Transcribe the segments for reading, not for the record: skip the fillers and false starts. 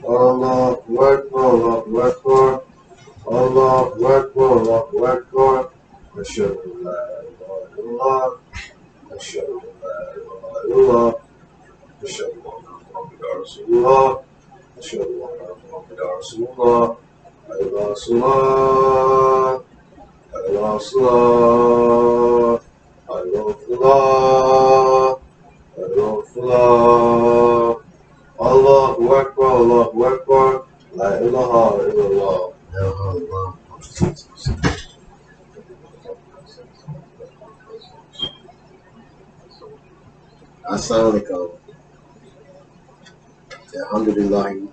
Allahu Akbar, Allahu Akbar, Allahu Akbar, Allahu Akbar. Ashhadu an la ilaha illallah, ashhadu an la ilaha illallah, ashhadu anna Muhammadan Rasulullah, ashhadu anna Muhammadan Rasulullah. Allah Salah, Allah Salah, Allah Salah, Allah Salah. Allahu Akbar, Allahu Akbar, La ilaha illallah. Assalamu alaikum. Alhamdulillah.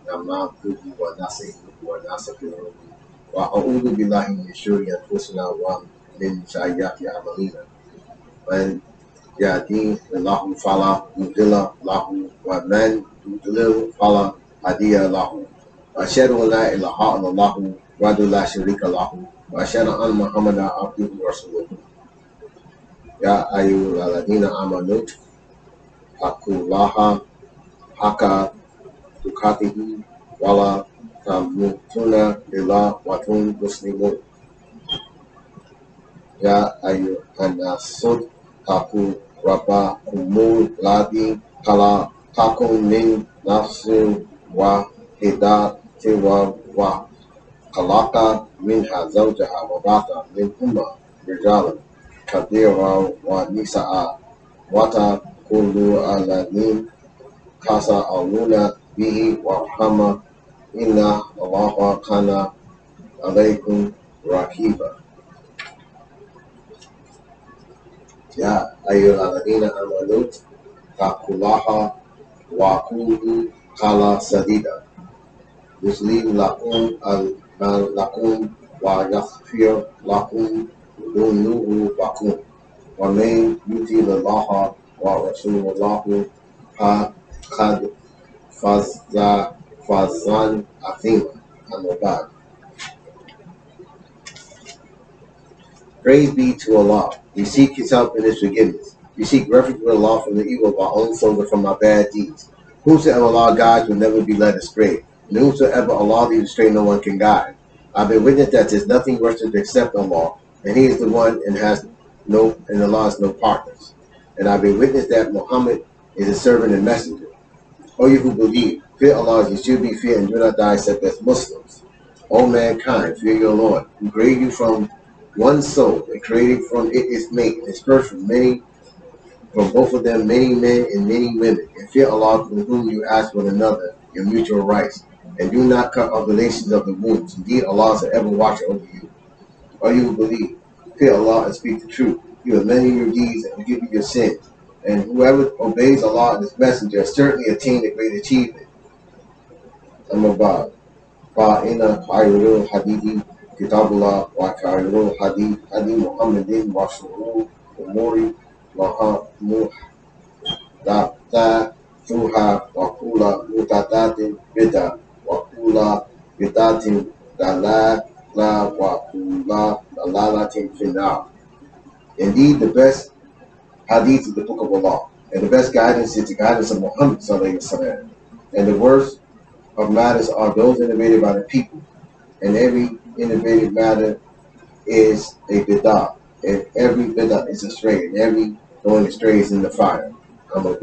Namaduhu wa nasihi wa nasafiru wa a'udhu billahi min shururi anfusina wa min sayyiati a'malina. Man yahdihillahu fala mudilla lahu wa man yudlil fala hadiya lahu. Wa ashhadu an la ilaha illallah wahdahu la sharika lahu wa ashhadu anna Muhammadan abduhu wa rasuluhu. Ya ayyuhalladhina amanu taqullaha haqqa tukatihi wala tamutuna illa wa antum muslimun. Ya ayyuhan nasu taqu rabbakumul ladzi khalaqakum min nafsin wahidatin wa khalaqa minha zawjaha wa batha minhuma rijalan kathiran wa nisaa wa taqulu alladzi tasa'aluna bihi wa rahma inna Allaha kana alaykum raqiba. Ya ayyuhalladhina amanu taqullaha wa qulu qawlan sadida yuslih lakum a'malakum wa yaghfir lakum dhunubakum wa man yuti Allaha wa rasulahu faqad fazan azima. Amma. Praise be to Allah. We seek His help and His forgiveness. We seek refuge with Allah from the evil of our own souls and from our bad deeds. Whosoever Allah guides will never be led astray, and whosoever Allah leads astray, no one can guide. I bear witness that there is nothing worshipped except Allah, and He is the one and Allah has no partners. And I bear witness that Muhammad is a servant and messenger. O you who believe, fear Allah as you should be feared, and do not die except as Muslims. O mankind, fear your Lord, who created you from one soul, and created from it its mate, and dispersed from both of them many men and many women. And fear Allah, from whom you ask one another your mutual rights, and do not cut off the relations of the wombs. Indeed, Allah is an ever watcher over you. O you who believe, fear Allah and speak the truth. He will mend your deeds and forgive you your sins. And whoever obeys Allah and His Messenger has certainly attained a great achievement. Amma. Fa'ina khayrul hadithi kitabullah wa khayrul hadi Muhammadin wa shurul umuri wa muhdathatuha wa kula mutadatin bid'ah wa kula bid'atin dalalah wa kula dalalatin finnar. Indeed, the best hadith is the book of Allah, and the best guidance is the guidance of Muhammad sallallahu alaihi wasallam. And the worst of matters are those innovated by the people, and every innovative matter is a bid'ah, and every bid'ah is astray, and every going astray is in the fire. Amma.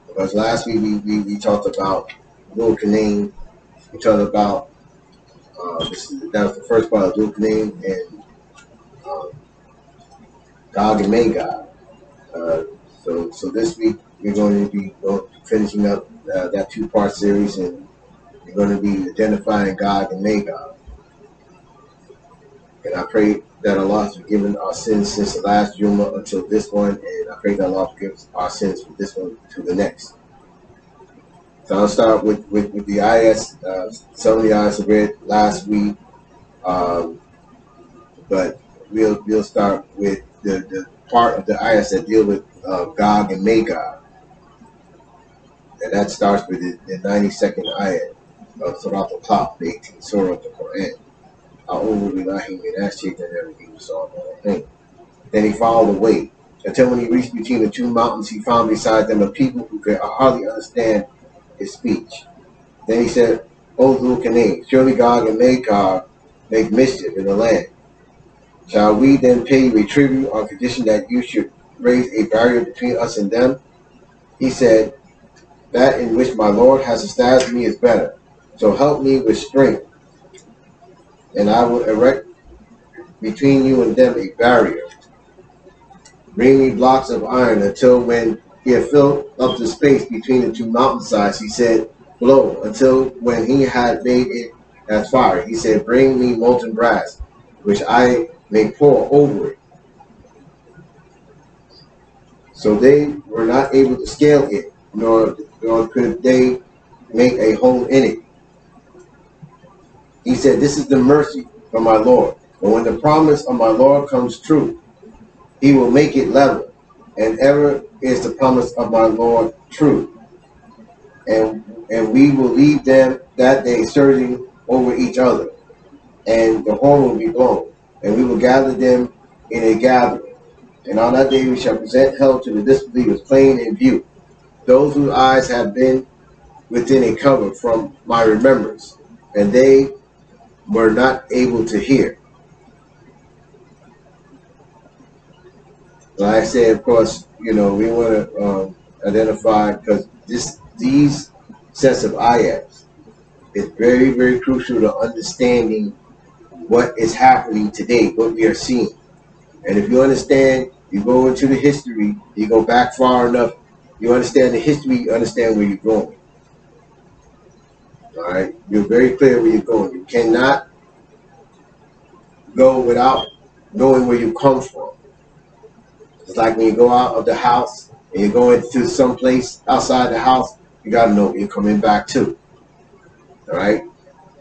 Because last week we talked about Qarnayn. We talked about that was the first part of Qarnayn and Gog and Magog. So this week we're going to be finishing up that two-part series, and we're going to be identifying Gog and Magog. And I pray that Allah has forgiven our sins since the last Jummah until this one, and I pray that Allah forgives our sins from this one to the next. So I'll start with the ayahs. Some of the ayahs I read last week, but we'll start with the part of the ayahs that deal with Gog and Magog, and that starts with the 92nd ayah of Surah Al-Qaf, the 18th surah of the Qur'an. A'udhu billahi minash shaitanir rajim. Then he followed away, until when he reached between the two mountains, he found beside them a people who could hardly understand his speech. Then he said, O Dhul, surely Gog and Magog make mischief in the land. Shall we then pay you a tribute on condition that you should raise a barrier between us and them? He said, that in which my Lord has established me is better. So help me with strength, and I will erect between you and them a barrier. Bring me blocks of iron, until when he had filled up the space between the two mountainsides, he said, blow, until when he had made it as fire. He said, bring me molten brass, which I may pour over it. So they were not able to scale it, nor could they make a hole in it. He said, this is the mercy from my Lord. But when the promise of my Lord comes true, he will make it level. And ever is the promise of my Lord true. And we will leave them that day surging over each other, and the horn will be blown, and we will gather them in a gathering. And on that day we shall present hell to the disbelievers, plain in view, those whose eyes have been within a cover from my remembrance, and they were not able to hear. Like I said, of course, we want to identify, because these sets of ayats is very, very crucial to understanding what is happening today, what we are seeing. And if you understand, you go into the history, you go back far enough, you understand the history, you understand where you're going. All right? You're very clear where you're going. You cannot go without knowing where you come from. It's like when you go out of the house and you go into some place outside the house, you got to know where you're coming back to. All right?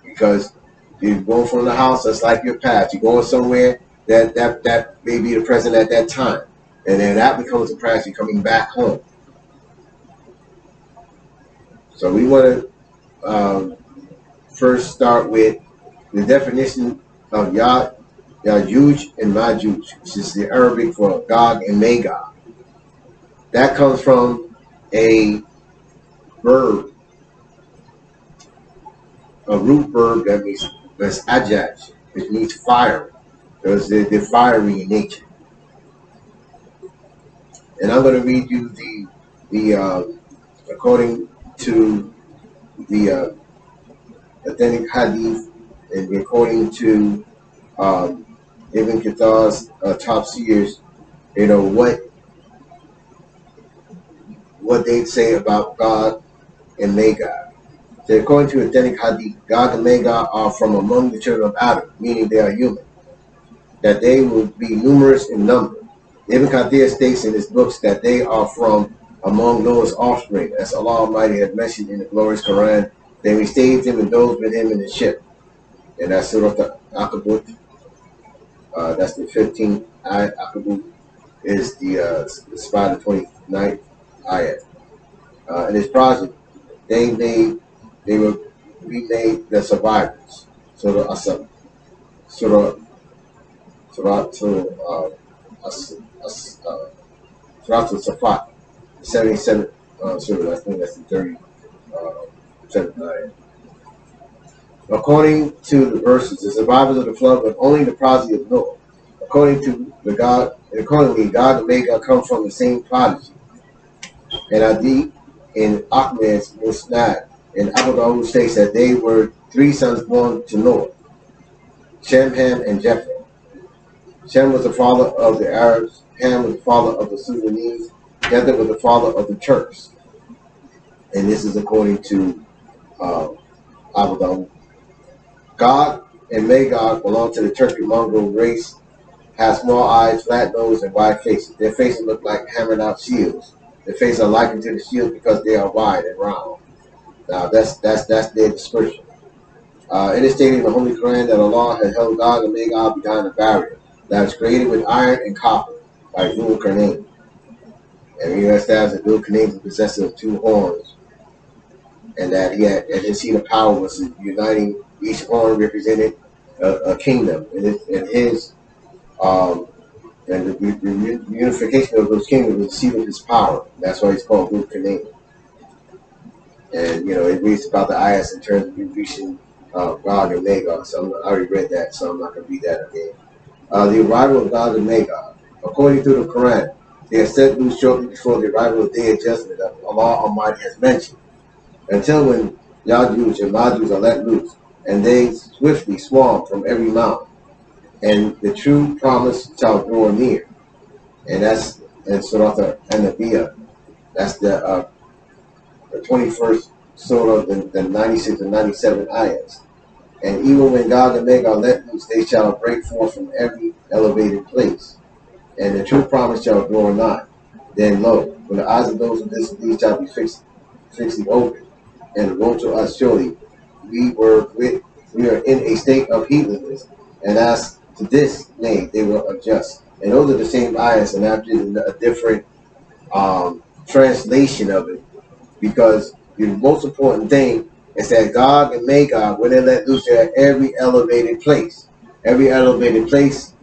Because you're going from the house, that's like your past. You're going somewhere that may be the present at that time. And then that becomes the past, you're coming back home. So we want to first start with the definition of Yajuj and Majuj, which is the Arabic for Gog and Magog. That comes from a verb, a root verb that's Yajuj, which means fire, because they're fiery in nature. And I'm going to read you the according to the authentic hadith, and according to Ibn Kathar's top seers, what they say about Gog and Magog. So according to authentic hadith, Gog and Magog are from among the children of Adam, meaning they are human, that they will be numerous in number. Ibn Kathir states in his books that they are from among Noah's offspring, as Allah Almighty has mentioned in the glorious Qur'an. Then we saved him and those with him in the ship. And that's Surah Al-Ankabut. That's the 15th ayat. Al-Ankabut is the spot, the 29th ayat. And his progeny, we made the survivors. Surah Asab. Surah Al-Safat, 77th surah. I think that's the 37th ayat. According to the verses, the survivors of the flood were only the progeny of Noah. Accordingly, Gog and Magog come from the same prodigy. And Adi in Ahmed's Musnad and Abu Dawud states that they were three sons born to Noah: Shem, Ham, and Japheth. Shem was the father of the Arabs, Ham was the father of the Sudanese, Japheth was the father of the Turks. And this is according to Abu Dawud. Gog and Magog belong to the Turkic mongrel race, have small eyes, flat nose, and wide faces. Their faces look like hammered out shields. Their faces are likened to the shields because they are wide and round. Now that's their description. It is stated in the Holy Quran that Allah had held Gog and Magog behind a barrier that was created with iron and copper by Dhul Qarnayn. And we understand that Dhul Qarnayn was the possessor of two horns, and that his seat of power was uniting. Each horn represented a kingdom, and his And the unification of those kingdoms was the seat of his power. That's why he's called Qarnayn. And it reads about the ayahs in terms of reaching Gog and Magog. So I already read that, so I'm not going to read that again. The arrival of Gog and Magog. According to the Qur'an, they are set loose shortly before the arrival of the Day of Judgment that Allah Almighty has mentioned. Until when Yajuj and Majuj are let loose, and they swiftly swarm from every mountain, and the true promise shall draw near. And that's in Surah An-Nabiyah. That's the 21st Surah, the 96 and 97 ayahs. And even when Gog and Magog are let loose, they shall break forth from every elevated place, and the true promise shall draw nigh. Then lo, when the eyes of those who disobey shall be fixedly open, and woe to us surely, we are in a state of heedlessness, and as to this, nay, they will adjust. And those are the same ayahs, and after a different translation of it, because the most important thing is that Gog and Magog, when they let loose, they're at every elevated place. Every elevated place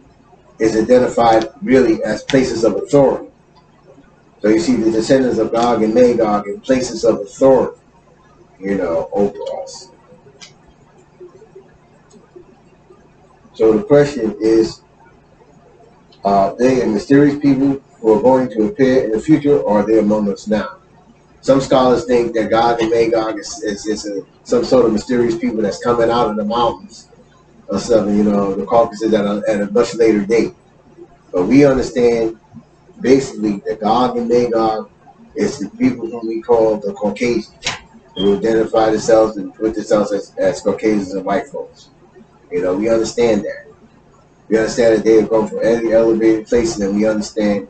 is identified really as places of authority. So you see the descendants of Gog and Magog in places of authority, over us. So the question is, are they a mysterious people who are going to appear in the future, or are they among us now? Some scholars think that Gog and Magog is some sort of mysterious people that's coming out of the mountains or something, the Caucasus at a much later date. But we understand basically that Gog and Magog is the people whom we call the Caucasians, who identify themselves and put themselves as Caucasians and white folks. We understand that. We understand that they have gone from every elevated place, and we understand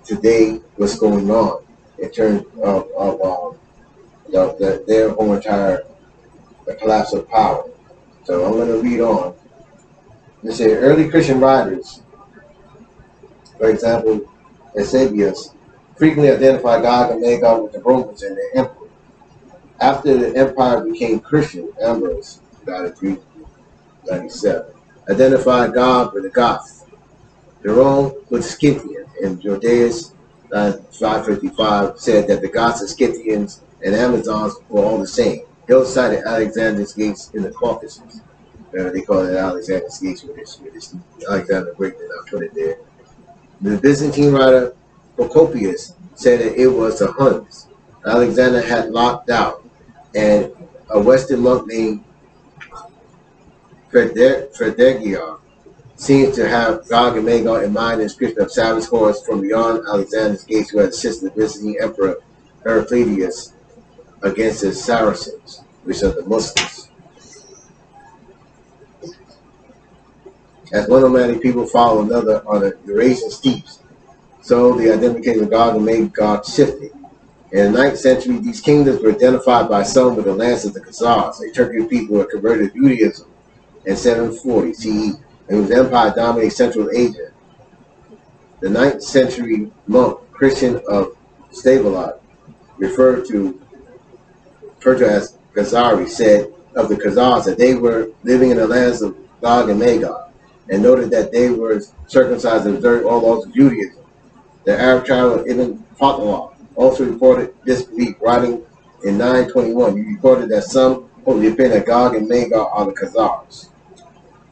today what's going on in terms of their whole entire collapse of power. So I'm going to read on. They say early Christian writers, for example, Eusebius, frequently identified Gog and Magog with the Romans and their emperor. After the empire became Christian, Ambrose, died in 397, identified Gog with the Goths. Jerome with the Scythians, and Jordaeus, 555, said that the Goths and Scythians and Amazons were all the same. He also cited Alexander's gates in the Caucasus. They call it Alexander's gates with this Alexander Great, and I put it there. The Byzantine writer Procopius said that it was the Huns Alexander had locked out, and a Western monk named Fredegiar seems to have Gog and Magog in mind, the inscription of savage hordes from beyond Alexander's gates who had assisted the Byzantine Emperor Heraclius against the Saracens, which are the Muslims. As one nomadic people follow another on the Eurasian steppes, so the identification of Gog and Magog shifted. In the 9th century, these kingdoms were identified by some with the lands of the Khazars, a Turkish people who had converted to Judaism in 740 CE, and whose empire dominated Central Asia. The 9th century monk Christian of Stavelot, referred to as Khazari, said of the Khazars that they were living in the lands of Gog and Magog, and noted that they were circumcised and observed all laws of Judaism. The Arab traveler Ibn Fatwa also reported this belief, writing in 921. He reported that some hold the opinion that Gog and Magog are the Khazars.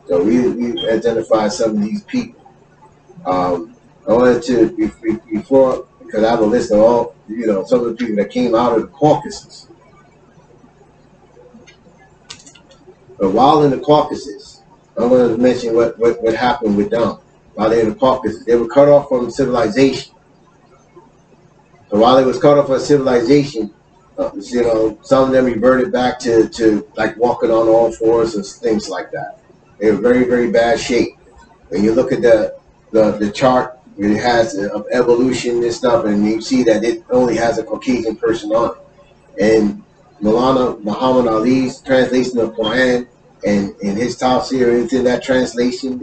So we identified some of these people. I wanted to, before, because I have a list of all, some of the people that came out of the Caucasus. But while in the Caucasus, I'm going to mention what happened with them. While they're in the Caucasus, they were cut off from civilization. So while they was cut off from civilization, some of them reverted back to like walking on all fours and things like that. They were very, very bad shape. When you look at the chart, it has of evolution and stuff, and you see that it only has a Caucasian person on it. And Maulana Muhammad Ali's translation of Qur'an, and in his tafsir, it's in that translation,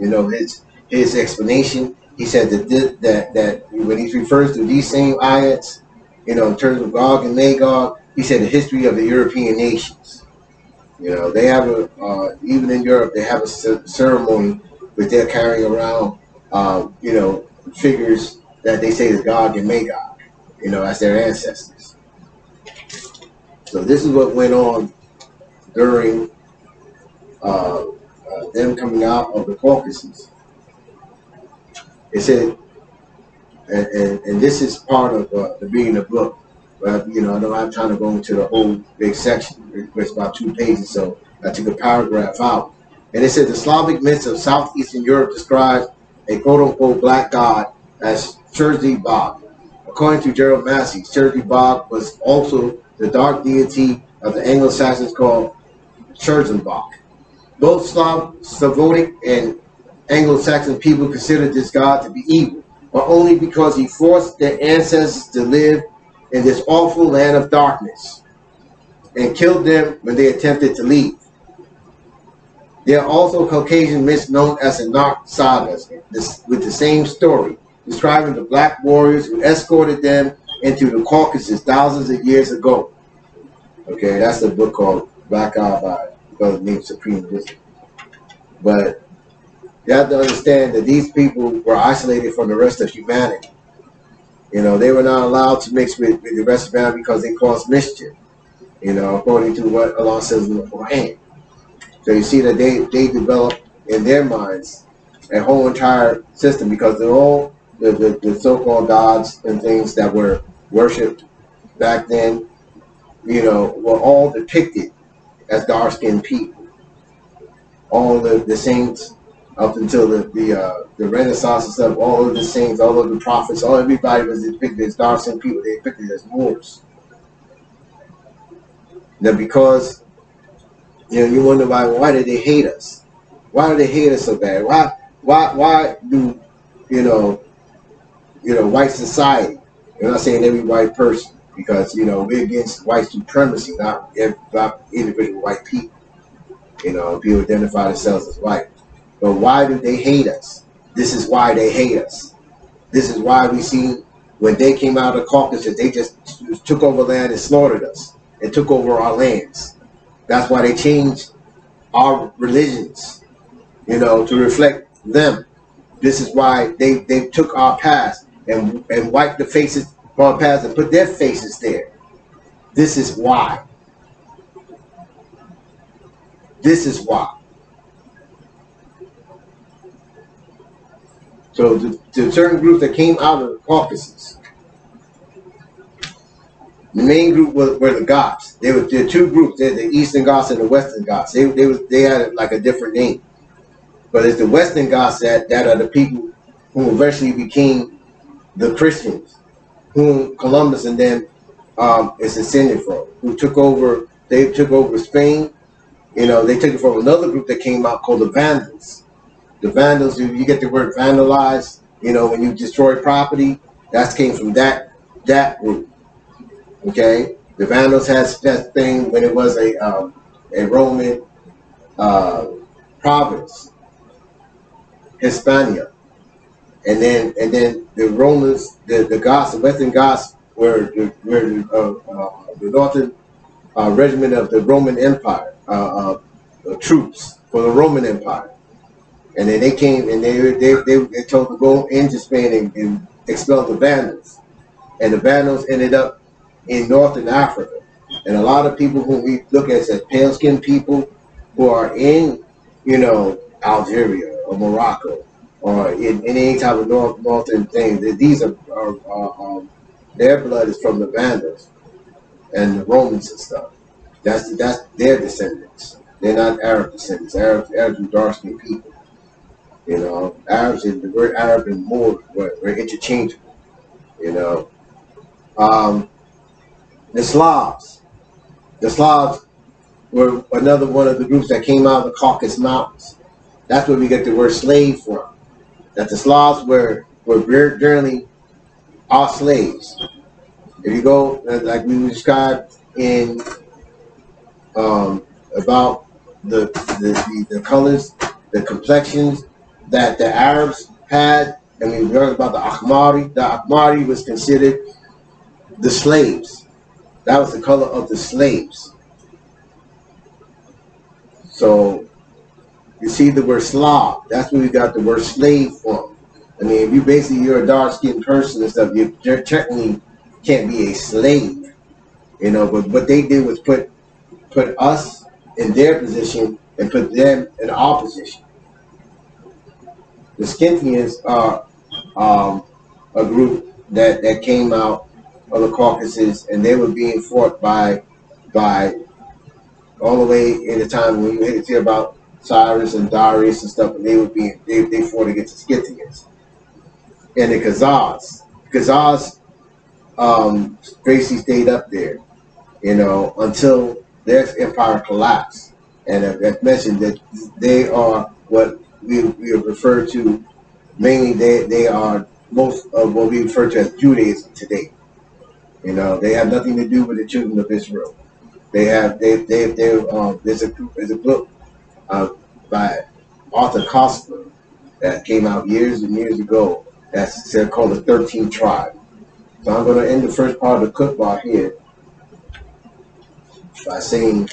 his explanation, he said that when he refers to these same ayats, in terms of Gog and Magog, he said the history of the European nations. They have even in Europe, they have a ceremony which they're carrying around, figures that they say is Gog and Magog, you know, as their ancestors. So this is what went on during them coming out of the Caucasus. It said, and this is part of the reading the book. But you know, I know I'm trying to go into the whole big section. It's about 2 pages, so I took a paragraph out. And it said the Slavic myths of southeastern Europe describes a quote-unquote black god as Cherzy Bog. According to Gerald Massey, Cherzy Bog was also the dark deity of the Anglo-Saxons called Cherzembach. Both Slavonic and Anglo-Saxon people considered this god to be evil, but only because he forced their ancestors to live in this awful land of darkness and killed them when they attempted to leave. There are also Caucasian myths known as the Nark sagas with the same story, describing the black warriors who escorted them into the Caucasus thousands of years ago. Okay, that's a book called Black God by the name Supreme Wisdom. But you have to understand that these people were isolated from the rest of humanity. You know, they were not allowed to mix with the rest of humanity because they caused mischief, you know, according to what Allah says in the Qur'an. So you see that they developed in their minds a whole entire system because they're all the so-called gods and things that were worshipped back then, you know, were all depicted as dark-skinned people. All the saints up until the Renaissance and stuff, all of the saints, all of the prophets, everybody was depicted as dark-skinned people. They depicted as Moors. Now, because you know, you wonder why did they hate us? Why do they hate us so bad? Why do you know white society? I'm not saying every white person, because you know we're against white supremacy, not individual white people. You know, people identify themselves as white. But why do they hate us? This is why they hate us. This is why we see when they came out of the Caucasus, they just took over land and slaughtered us and took over our lands. That's why they changed our religions, you know, to reflect them. This is why they took our past and wiped the faces from our past and put their faces there. This is why. This is why. So the certain groups that came out of the Caucasus, the main group were the Goths. There were 2 groups. There's the Eastern Goths and the Western Goths. They had like a different name. But it's the Western Goths that are the people who eventually became the Christians, whom Columbus and them is descended from, who took over. They took over Spain. You know, they took it from another group that came out called the Vandals. The Vandals, you get the word vandalize. You know, when you destroy property, that came from that group. Okay, the Vandals had that thing when it was a Roman province, Hispania, and then the Romans, the Goths, the Western Goths were the northern regiment of the Roman Empire, troops for the Roman Empire, and then they came and they told to go into Spain and expel the Vandals, and the Vandals ended up in Northern Africa. And a lot of people who we look at as pale-skinned people who are in, you know, Algeria or Morocco or in any type of northern thing, these are their blood is from the Vandals and the Romans and stuff. That's their descendants. They're not Arab descendants. Arabs are dark-skinned people. You know, Arabs, the word Arab and Moor were interchangeable. You know. The Slavs were another one of the groups that came out of the Caucasus Mountains. That's where we get the word slave from. That the Slavs were generally our slaves. If you go, like we described in about the colors, the complexions that the Arabs had, and we learned about the Ahmari was considered the slaves. That was the color of the slaves. So you see the word Slav. That's where we got the word slave from. I mean, if you basically you're a dark-skinned person and stuff, you technically can't be a slave, you know. But what they did was put us in their position and put them in our position. The Scythians are a group that came out of the Caucasus, and they were being fought by all the way in the time when you hear about Cyrus and Darius and stuff, and they fought against the Scythians and the Khazars. Khazars basically stayed up there, you know, until their empire collapsed. And I've mentioned that they are what we refer to, mainly they are most of what we refer to as Judaism today. You know, they have nothing to do with the children of Israel. There's a book by Arthur Koestler that came out years and years ago that's called the 13th Tribe. So I'm going to end the first part of the Khutbah here by saying,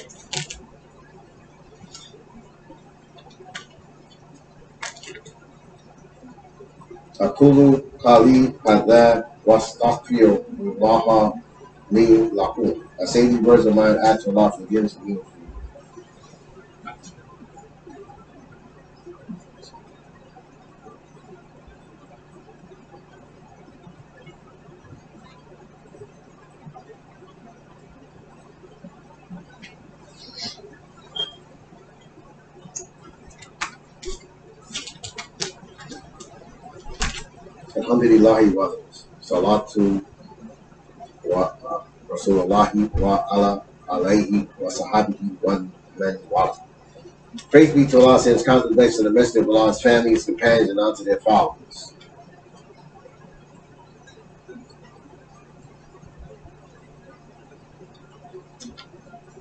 Akulu Kali Hadad Wastafio Waha Li Lakum. I say these words of mine, ask Allah forgiveness of me. Alhamdulillahi wa salatu wa Rasulullahi wa ala alayhi wa sahabihi wa man wala. Praise be to Allah, sends constant blessings to the Messenger of Allah, his family, his companions, and unto their followers.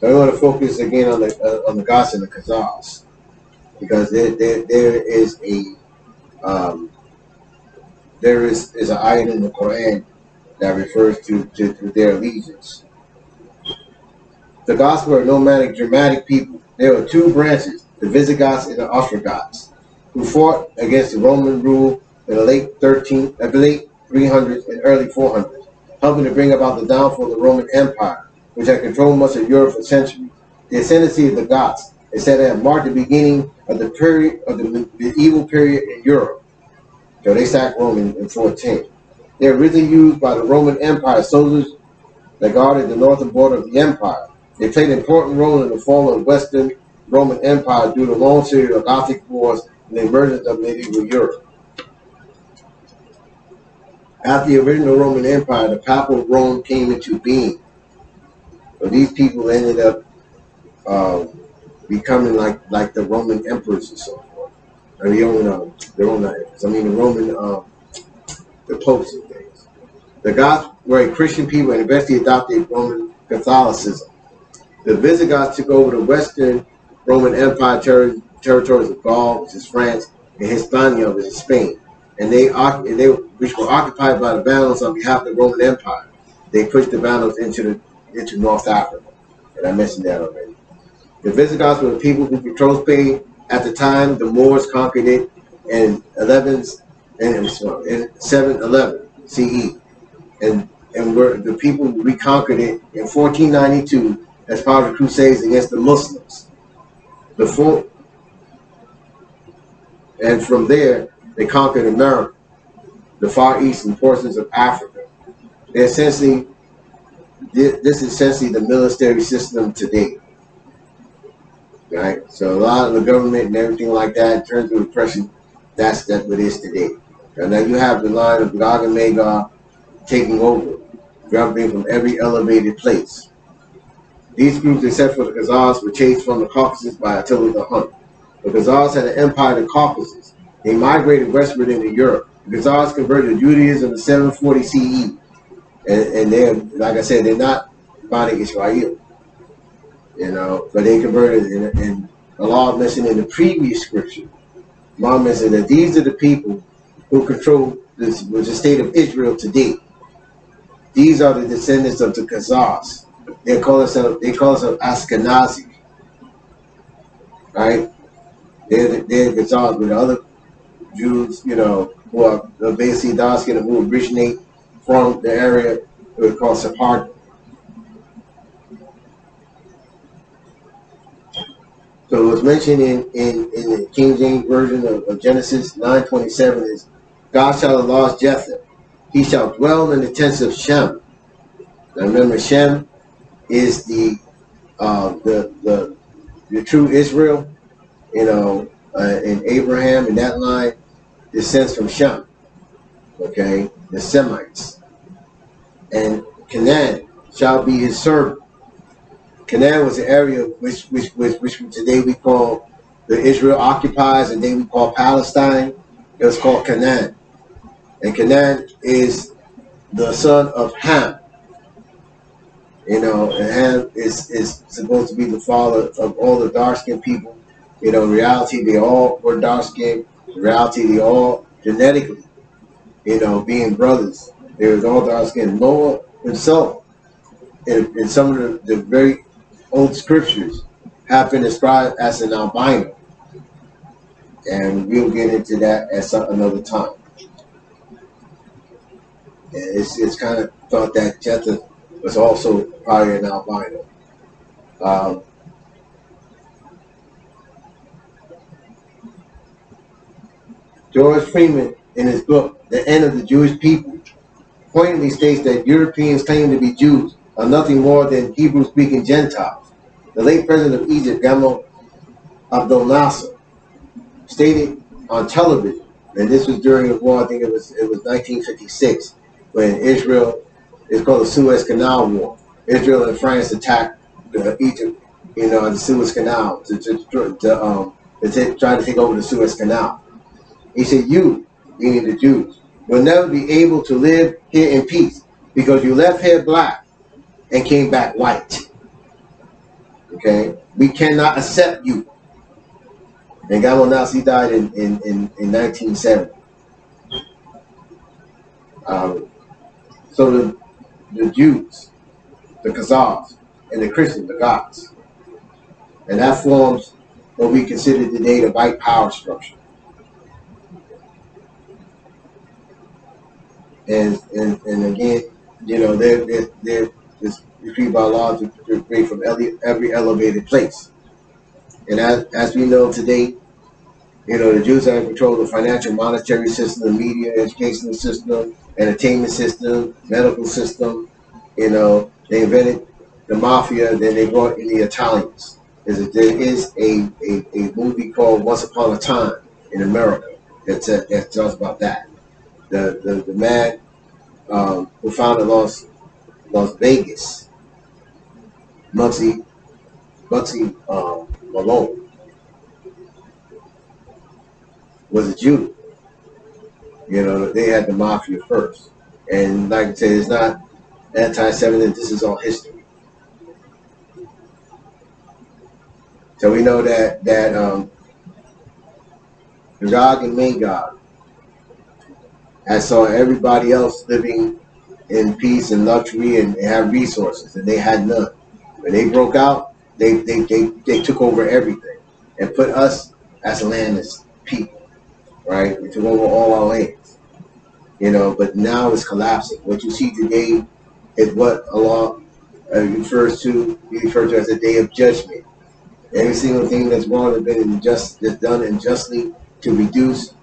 So I want to focus again on the Ghats and the Khazars, because there is an ayat in the Qur'an that refers to their allegiance. The Ghats were nomadic, dramatic people. There were two branches, the Visigoths and the Ostrogoths, who fought against the Roman rule in the late 300s and early 400s, helping to bring about the downfall of the Roman Empire, which had controlled much of Europe for centuries. The ascendancy of the Goths is said to have marked the beginning of the period of the medieval period in Europe. So they sacked Rome in 410. They were originally used by the Roman Empire soldiers that guarded the northern border of the empire. They played an important role in the fall of the Western Roman Empire due to a long series of Gothic wars and the emergence of medieval Europe. After the original Roman Empire, the Papal Rome came into being. So these people ended up becoming like the Roman emperors and so forth. I mean, the Roman the popes and things. The Goths were a Christian people and eventually adopted Roman Catholicism. The Visigoths took over the Western Roman Empire territories of Gaul, which is France, and Hispania, which is Spain, and which were occupied by the Vandals on behalf of the Roman Empire. They pushed the Vandals into North Africa, and I mentioned that already. The Visigoths were the people who controlled Spain at the time. The Moors conquered it in 711 CE, and were the people who reconquered it in 1492 as part of the Crusades against the Muslims. And from there, they conquered America, the Far East, and portions of Africa. This is essentially the military system today. Right? So a lot of the government and everything like that, in terms of repression, that's what it is today. And now you have the line of Gog and Magog taking over, jumping from every elevated place. These groups, except for the Khazars, were chased from the Caucasus by Attila the Hun. The Khazars had an empire in the Caucasus. They migrated westward into Europe. The Khazars converted to Judaism in 740 CE. And they're, like I said, they're not Bani Israel. You know, but they converted, and Allah mentioned in the previous scripture, Allah mentioned that these are the people who control the state of Israel today. These are the descendants of the Khazars. They call themselves Ashkenazi, right? They're the Khazars, but the other Jews, you know, who are basically dark skinned, who originate from the area we call Sephardi. So what's mentioned in the King James Version of Genesis 9:27 is, God shall enlarge Japheth. He shall dwell in the tents of Shem. Now remember, Shem is the true Israel, and Abraham in that line descends from Shem. Okay, the Semites. And Canaan shall be his servant. Canaan was an area which today we call the Israel occupies, and then we call Palestine. It was called Canaan. And Canaan is the son of Ham. And Ham is supposed to be the father of all the dark-skinned people. In reality, they all were dark-skinned. In reality, they all genetically, being brothers. They was all dark-skinned. Noah himself, in some of the very old scriptures, have been described as an albino. And we'll get into that at another time. And it's kind of thought that Japheth was also probably an albino. George Freeman, in his book, The End of the Jewish People, pointedly states that Europeans claiming to be Jews are nothing more than Hebrew-speaking Gentiles. The late president of Egypt, Gamal Abdel Nasser, stated on television, and this was during the war, I think it was 1956, when Israel, it's called the Suez Canal War. Israel and France attacked Egypt, the Suez Canal to try to take over the Suez Canal. He said, you, meaning the Jews, will never be able to live here in peace because you left here black and came back white. Okay? We cannot accept you. And Gamal Nasser died in 1970. So the Jews, the Khazars, and the Christians, the Goths. And that forms what we consider today the white power structure. And again, they're decreed by law to create from every elevated place. And as we know today, the Jews are in control of the financial, monetary system, the media, educational system, entertainment system, medical system. They invented the mafia, then they brought in the Italians. There is a movie called Once Upon a Time in America that talks about that. The man who founded Las Vegas, Muggsy Malone, was a Jew. They had the mafia first. And like I said, it's not anti-Semitism, this is all history. So we know that Gog and Magog had saw everybody else living in peace and luxury and have resources, and they had none. When they broke out, they took over everything and put us as landless people. Right? We took over all our lands. But now it's collapsing. What you see today is what Allah refers to as a day of judgment. Every single thing that's wrong has been that's done unjustly to reduce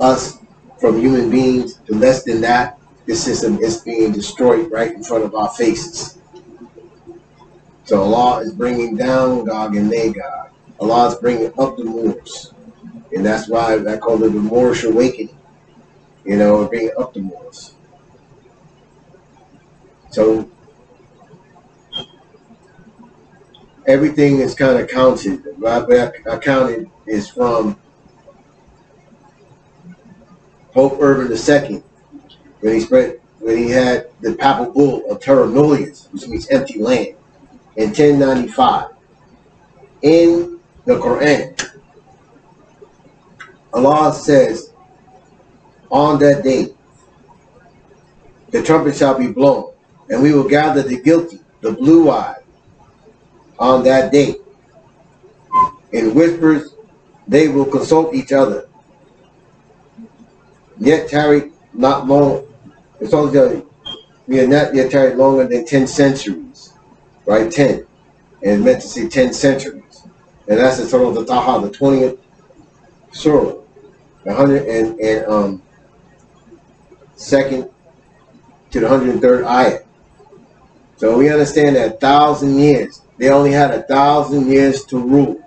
us from human beings to less than that. This system is being destroyed right in front of our faces. So Allah is bringing down Gog and Magog. Allah is bringing up the Moors. And that's why I call it the Muurish Awakening. Bringing up the Moors. So everything is kind of counted. What I counted is from Pope Urban II, when he had the papal bull of terra nullius, which means empty land, in 1095. In the Qur'an, Allah says, on that day, the trumpet shall be blown, and we will gather the guilty, the blue-eyed, on that day. In whispers, they will consult each other. Yet tarried not long. It's only we are not yet tarried longer than 10 centuries, right? 10, and it's meant to say 10 centuries, and that's the total of the Taha, the 20th surah, the 102nd to the 103rd ayat. So we understand that 1,000 years. They only had 1,000 years to rule,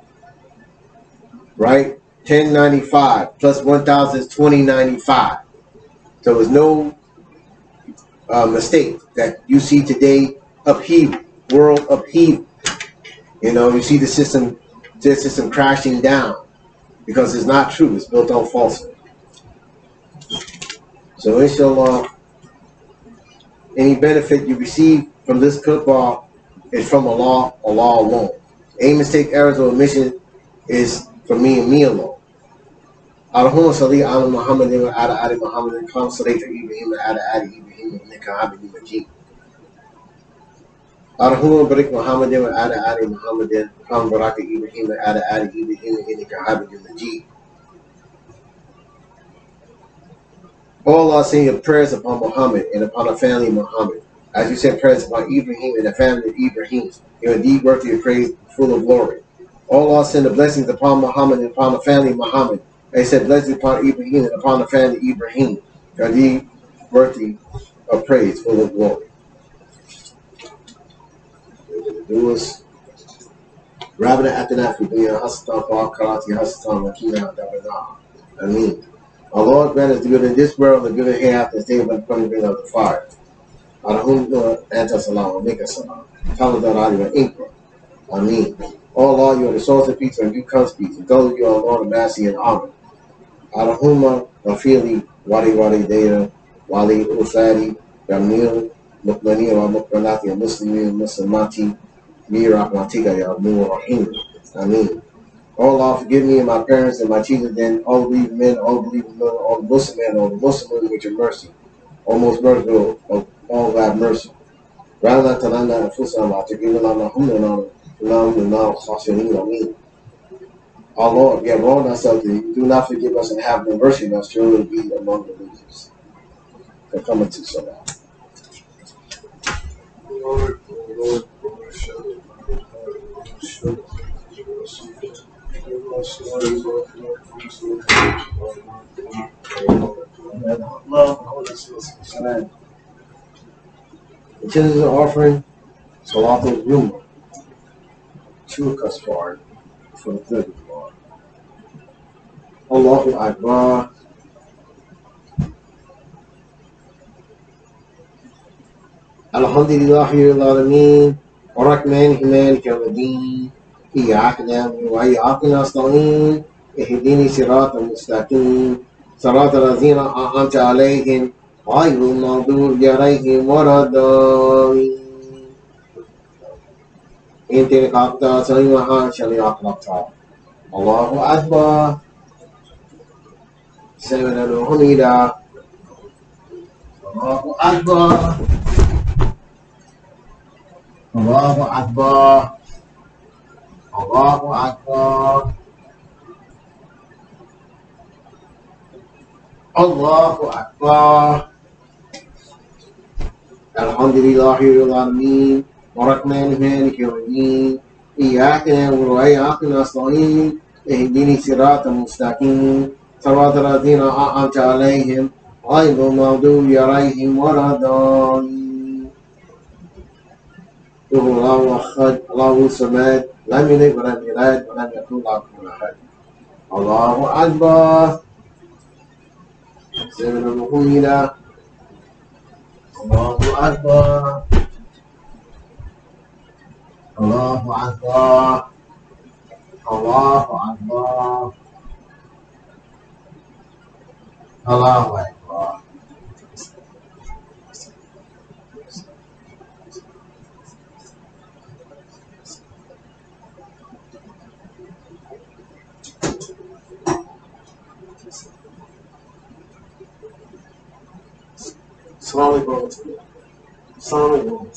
right? 1095 plus 1,000 is 2095. So there's no mistake that you see today upheaval, world upheaval. You know, you see the system crashing down because it's not true. It's built on falsehood. So inshallah, any benefit you receive from this Khutbah is from Allah alone. Any mistake, errors, or omission is for me and me alone. Allahumma salli ala Muhammadin wa ala ali Muhammadin kama sallaita Ibrahim wa ala ali Ibrahim innaka Hamidum Majid. Allahumma barik Muhammadin wa ala ali Muhammadin kama barakta Ibrahim wa ala ali Ibrahim innaka Hamidum Majid. All Allah send your prayers upon Muhammad and upon the family of Muhammad. As you sent prayers upon Ibrahim and the family of Ibrahim, you are indeed worthy of praise, full of glory. All Allah send the blessings upon Muhammad and upon the family of Muhammad. They said blessings upon Ibrahim and upon the family of Ibrahim. You are indeed worthy of praise, full of glory. Do us Rabbana Atanaf Dunya Hasatan Ba Karati Hasatan Makina Dabana. Ameen. Our Lord grant us the good in this world, the good in hereafter, and save us from the burning of the fire. Allahumma anta salam, make us salam. Taladar Ali wa Inkra. Ameen. Oh Allah, you are the source of peace and you comes peace. And those of you are Lord of mercy and honor. Allahumma wafili wali wali data, wali usari, Yamil, Mukmani wa Mukmanati, Muslimin, Muslimati, Mirahmatika, Ya Nur Rahim. Ameen. Oh Allah, forgive me and my parents and my children, then all believing men, all believing women, all the Muslim men, all the Muslim women with your mercy. O most merciful of all thy mercy. Rather than Talanda and Fusama, to give Allah our Lord, we have wronged ourselves to you. Do not forgive us and have no mercy on us, surely be among the losers. They're coming to Salah. Lord, Lord, Lord, show The children are offering Salatul Yuma to a Kasfar for the third Lord. Allahu Akbar. Alhamdulillahi Rabbil Alameen. Ar-Rahman Maliki Yawmiddin. إياك نعبد وإياك نستعين اهدنا الصراط المستقيم صراط الذين أنعمت عليهم غير المغضوب عليهم ولا الضالين إن تلك أقطع سليمها شريعة أقطع الله أكبر سمعنا الحميدة الله أكبر الله أكبر Allahu Akbar. Allahu Akbar. Alhamdulillahi Rabbil Alameen. Ar-Rahman Maliki Yawmiddin. Iyyaka na'budu wa iyyaka nasta'in. Ihdina as-siratal mustaqim. Siratal ladzina an'amta 'alaihim ghayril maghdubi 'alaihim waladdallin. Allahu Ahad, Allahu Samad. لم يلد ولم يولد ولم يكن له كفوا أحد. الله أكبر. سمع الحميدة. الله أكبر. الله أكبر. الله أكبر. الله أكبر. Salaamu alaykum. Salaamu alaykum.